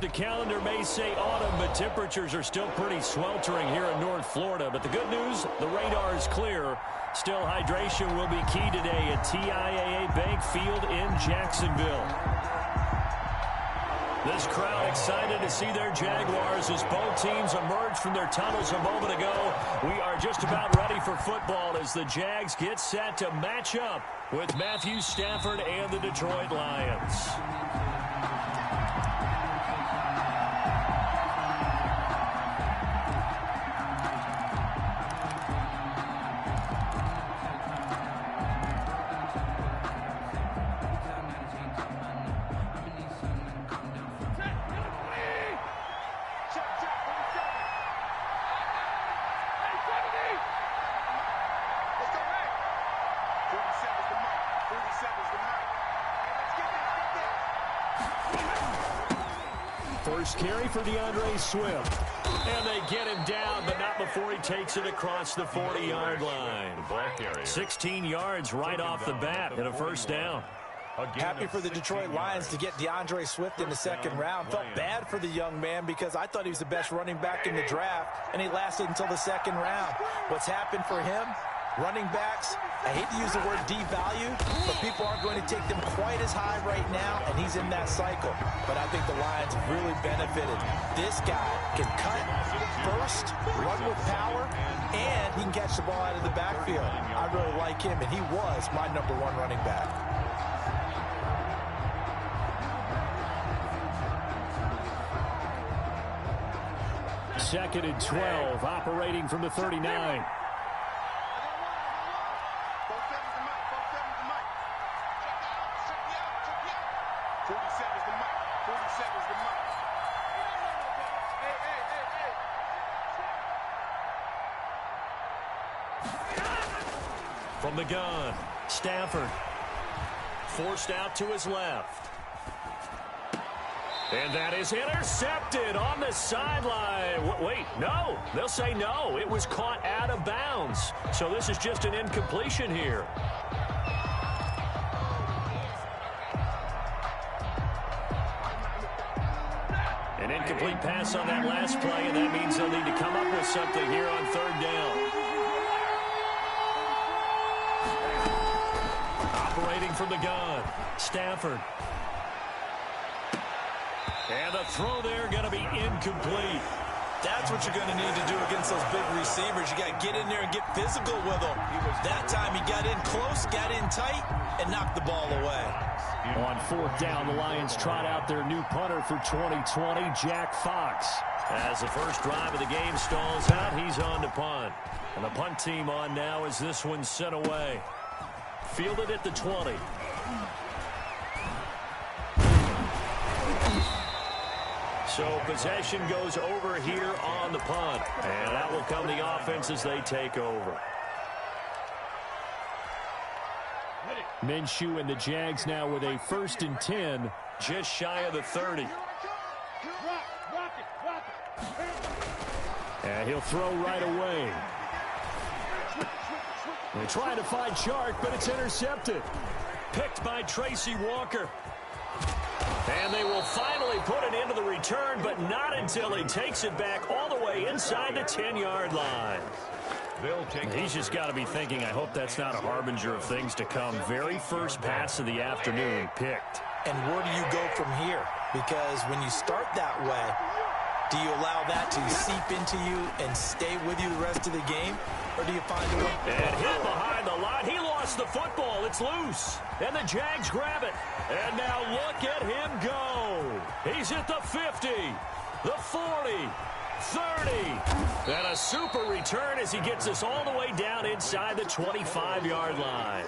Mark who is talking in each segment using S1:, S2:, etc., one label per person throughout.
S1: The calendar may say autumn, but temperatures are still pretty sweltering here in North Florida. But the good news, the radar is clear. Still, hydration will be key today at TIAA Bank Field in Jacksonville. This crowd excited to see their Jaguars as both teams emerged from their tunnels a moment ago. We are just about ready for football as the Jags get set to match up with Matthew Stafford and the Detroit Lions. First carry for DeAndre Swift. And they get him down, but not before he takes it across the 40-yard line. 16 yards right off the bat and a first down.
S2: Happy for the Detroit Lions to get DeAndre Swift in the second round. Felt bad for the young man because I thought he was the best running back in the draft, and he lasted until the second round. What's happened for him? Running backs, I hate to use the word devalue, but people aren't going to take them quite as high right now, and he's in that cycle. But I think the Lions have really benefited. This guy can cut, burst, run with power, and he can catch the ball out of the backfield. I really like him, and he was my #1 running back.
S1: Second and 12, operating from the 39. From the gun, Stafford forced out to his left. And that is intercepted on the sideline. Wait, no. They'll say no. It was caught out of bounds. So this is just an incompletion here. An incomplete pass on that last play, and that means they'll need to come up with something here on third down. Operating from the gun, Stafford. And the throw there going to be incomplete.
S2: That's what you're going to need to do against those big receivers. You got to get in there and get physical with them. That time he got in close, got in tight, and knocked the ball away.
S1: On fourth down, the Lions trot out their new punter for 2020, Jack Fox. As the first drive of the game stalls out, he's on to punt. And the punt team on now as this one's sent away. Fielded at the 20. So possession goes over here on the punt. And that will come the offense as they take over. Minshew and the Jags now with a 1st and 10, just shy of the 30. And he'll throw right away. They're trying to find Chark, but it's intercepted. Picked by Tracy Walker. And they will finally put it into the return, but not until he takes it back all the way inside the 10-yard line. He's just got to be thinking, I hope that's not a harbinger of things to come. Very first pass of the afternoon picked.
S2: And where do you go from here? Because when you start that way, do you allow that to seep into you and stay with you the rest of the game? Or do you find a way?
S1: And hit behind the line. He lost the football. It's loose. And the Jags grab it. And now look at him go. He's at the 50, the 40, 30. And a super return as he gets us all the way down inside the 25-yard line.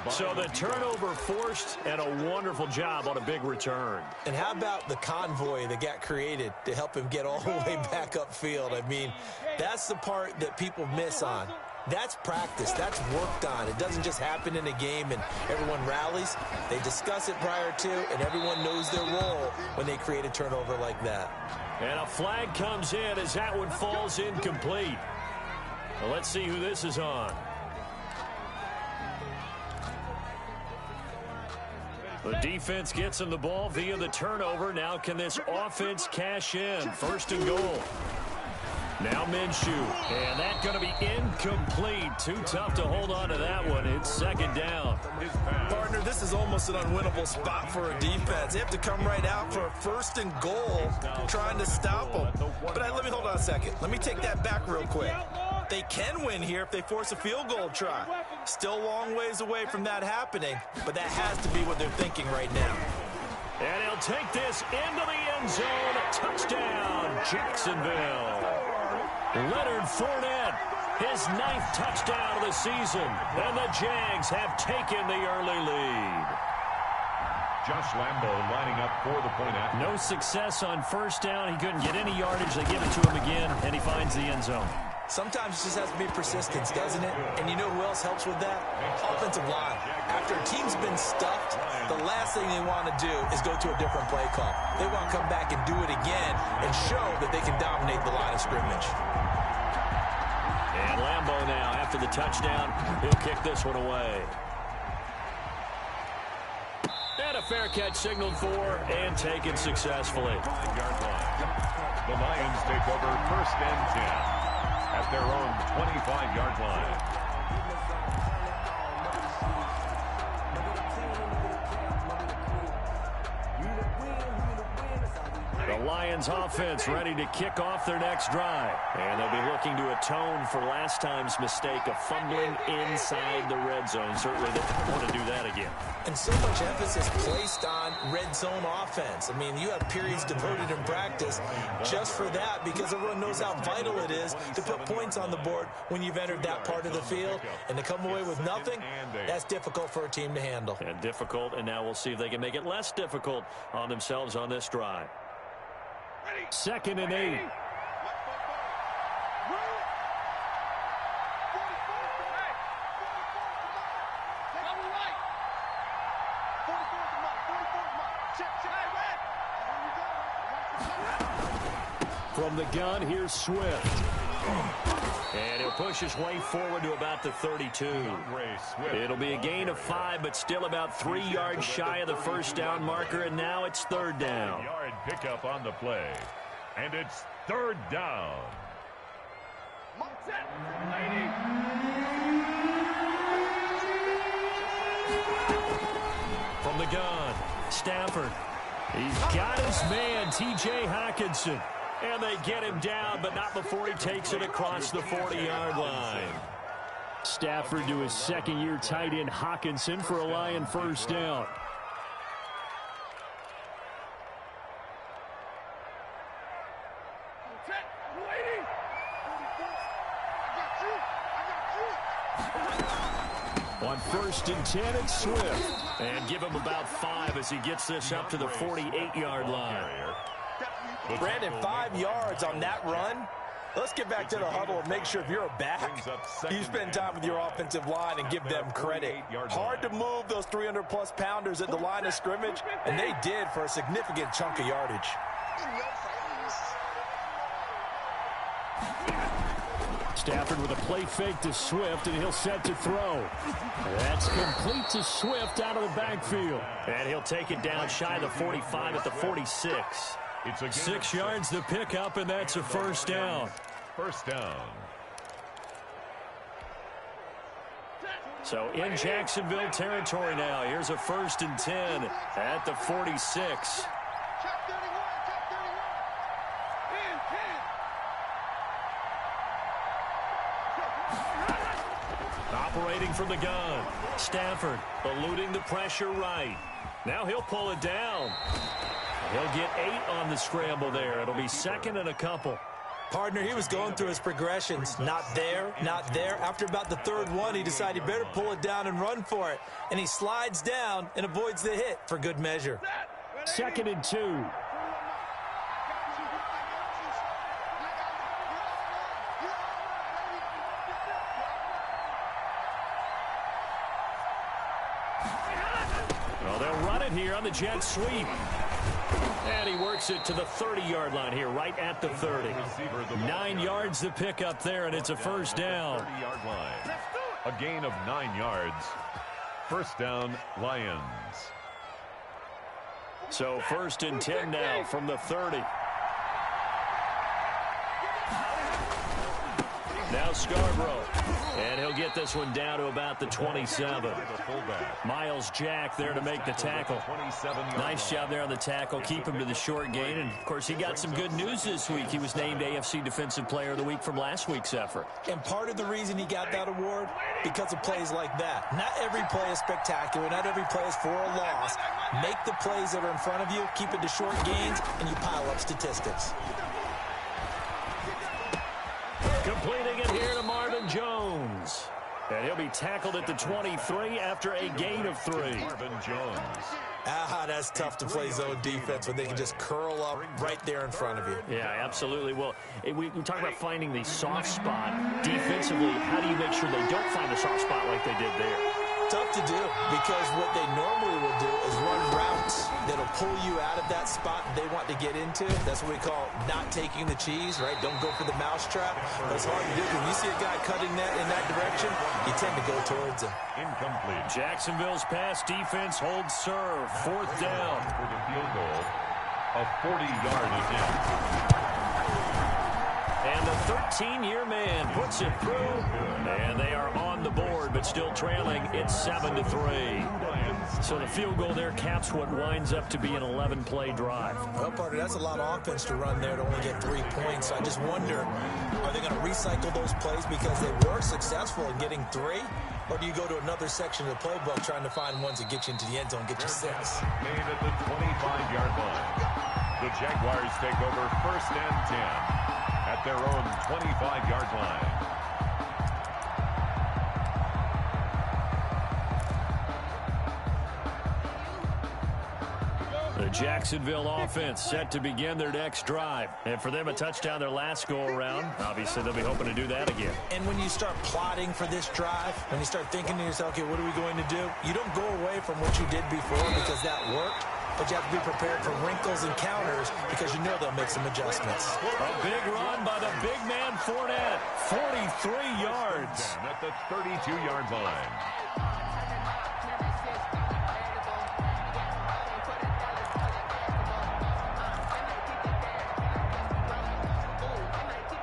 S1: So the turnover forced and a wonderful job on a big return.
S2: And how about the convoy that got created to help him get all the way back upfield? I mean, that's the part that people miss on. That's practice. That's worked on. It doesn't just happen in a game and everyone rallies. They discuss it prior to, and everyone knows their role when they create a turnover like that.
S1: And a flag comes in as that one falls incomplete. Well, let's see who this is on. The defense gets him the ball via the turnover. Now can this offense cash in? First and goal. Now Minshew. And that's going to be incomplete. Too tough to hold on to that one. It's second down.
S2: Partner, this is almost an unwinnable spot for a defense. They have to come right out for a first and goal trying to stop them. But let me hold on a second. Let me take that back real quick. They can win here if they force a field goal try. Still a long ways away from that happening, but that has to be what they're thinking right now.
S1: And he'll take this into the end zone. Touchdown, Jacksonville. Leonard Fournette, his 9th touchdown of the season. And the Jags have taken the early lead.
S3: Josh Lambo lining up for the point after.
S1: No success on first down. He couldn't get any yardage. They give it to him again, and he finds the end zone.
S2: Sometimes it just has to be persistence, doesn't it? And you know who else helps with that? Offensive line. After a team's been stuffed, the last thing they want to do is go to a different play call. They want to come back and do it again and show that they can dominate the line of scrimmage.
S1: And Lambo now, after the touchdown, he'll kick this one away. And a fair catch signaled for and taken successfully.
S3: 5-yard line. The Lions take over first and 10. At their own 25-yard line.
S1: The Lions offense ready to kick off their next drive. And they'll be looking to atone for last time's mistake of fumbling inside the red zone. Certainly they want to do that again.
S2: And so much emphasis placed on red zone offense. I mean, you have periods devoted in practice just for that because everyone knows how vital it is to put points on the board when you've entered that part of the field. And to come away with nothing, that's difficult for a team to handle.
S1: And difficult, and now we'll see if they can make it less difficult on themselves on this drive. 2nd and 8. From the gun, here's Swift. And he'll push his way forward to about the 32. It'll be a gain of 5, but still about 3 yards shy of the first down marker, and now it's 3rd down.
S3: Yard pickup on the play, and it's 3rd down.
S1: From the gun, Stafford. He's got his man, T.J. Hockenson. And they get him down, but not before he takes it across the 40-yard line. Stafford to his second-year tight end Hockenson for a Lion first down. On 1st and 10, it's Swift. And give him about 5 as he gets this up to the 48-yard line.
S2: Brandon, 5 yards on that run. Let's get back to the huddle and make sure if you're a back, you spend time with your offensive line and give them credit. Hard to move those 300-plus pounders at the line of scrimmage, and they did for a significant chunk of yardage.
S1: Stafford with a play fake to Swift, and he'll set to throw. That's complete to Swift out of the backfield. And he'll take it down shy of the 45 at the 46. 6 yards to pick up, and that's a first down.
S3: First down.
S1: So in Jacksonville territory now. Here's a 1st and 10 at the 46. Operating from the gun. Stafford eluding the pressure right. Now he'll pull it down. He'll get 8 on the scramble there. It'll be 2nd and a couple.
S2: Partner, he was going through his progressions. Not there, not there. After about the 3rd one, he decided he better pull it down and run for it. And he slides down and avoids the hit for good measure.
S1: 2nd and 2. Well, they'll run it here on the jet sweep. And he works it to the 30-yard line here, right at the 30. 9 yards to pick up there, and it's a first down.
S3: 30-yard line. A gain of 9 yards. First down, Lions.
S1: So 1st and 10 now from the 30. Now Scarborough. And he'll get this one down to about the 27. Miles Jack there to make the tackle. Nice job there on the tackle. Keep him to the short gain. And, of course, he got some good news this week. He was named AFC Defensive Player of the Week from last week's effort.
S2: And part of the reason he got that award, because of plays like that. Not every play is spectacular. Not every play is for a loss. Make the plays that are in front of you, keep it to short gains, and you pile up statistics.
S1: Completing it here to Marvin Jones. And he'll be tackled at the 23 after a gain of 3.
S3: Marvin Jones.
S2: That's tough to play zone defense when they can just curl up right there in front of you.
S1: Yeah, absolutely. Well, we talk about finding the soft spot. Defensively, how do you make sure they don't find a soft spot like they did there?
S2: Tough to do, because what they normally will do is run routes that'll pull you out of that spot they want to get into. That's what we call not taking the cheese, right? Don't go for the mousetrap. But it's hard to do. When you see a guy cutting that in that direction, you tend to go towards him.
S3: Incomplete.
S1: Jacksonville's pass defense holds serve. 4th down.
S3: For the field goal, a 40-yard attempt.
S1: And the 13-year man puts it through. And they are on the board, but still trailing. It's 7-3. So the field goal there caps what winds up to be an 11-play drive.
S2: Well, partner, that's a lot of offense to run there to only get 3 points. I just wonder, are they going to recycle those plays because they were successful in getting 3? Or do you go to another section of the playbook trying to find ones that get you into the end zone, get you 6?
S3: Made at the 25-yard line. The Jaguars take over 1st and 10 at their own 25-yard line.
S1: The Jacksonville offense set to begin their next drive. And for them, a touchdown their last go-around. Obviously, they'll be hoping to do that again.
S2: And when you start plotting for this drive, when you start thinking to yourself, okay, what are we going to do? You don't go away from what you did before because that worked. But you have to be prepared for wrinkles and counters because you know they'll make some adjustments.
S1: A big run by the big man Fournette. 43 yards.
S3: At the 32-yard line.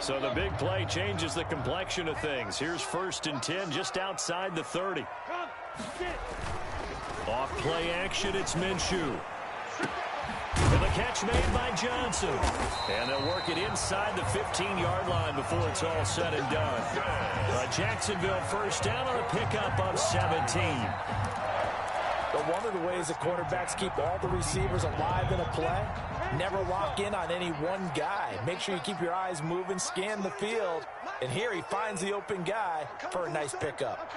S1: So the big play changes the complexion of things. Here's 1st and 10 just outside the 30. Off play action, it's Minshew. And the catch made by Johnson. And they'll work it inside the 15-yard line before it's all said and done. A Jacksonville 1st down on a pickup of 17.
S2: But one of the ways the quarterbacks keep all the receivers alive in a play, never lock in on any one guy. Make sure you keep your eyes moving, scan the field. And here he finds the open guy for a nice pickup.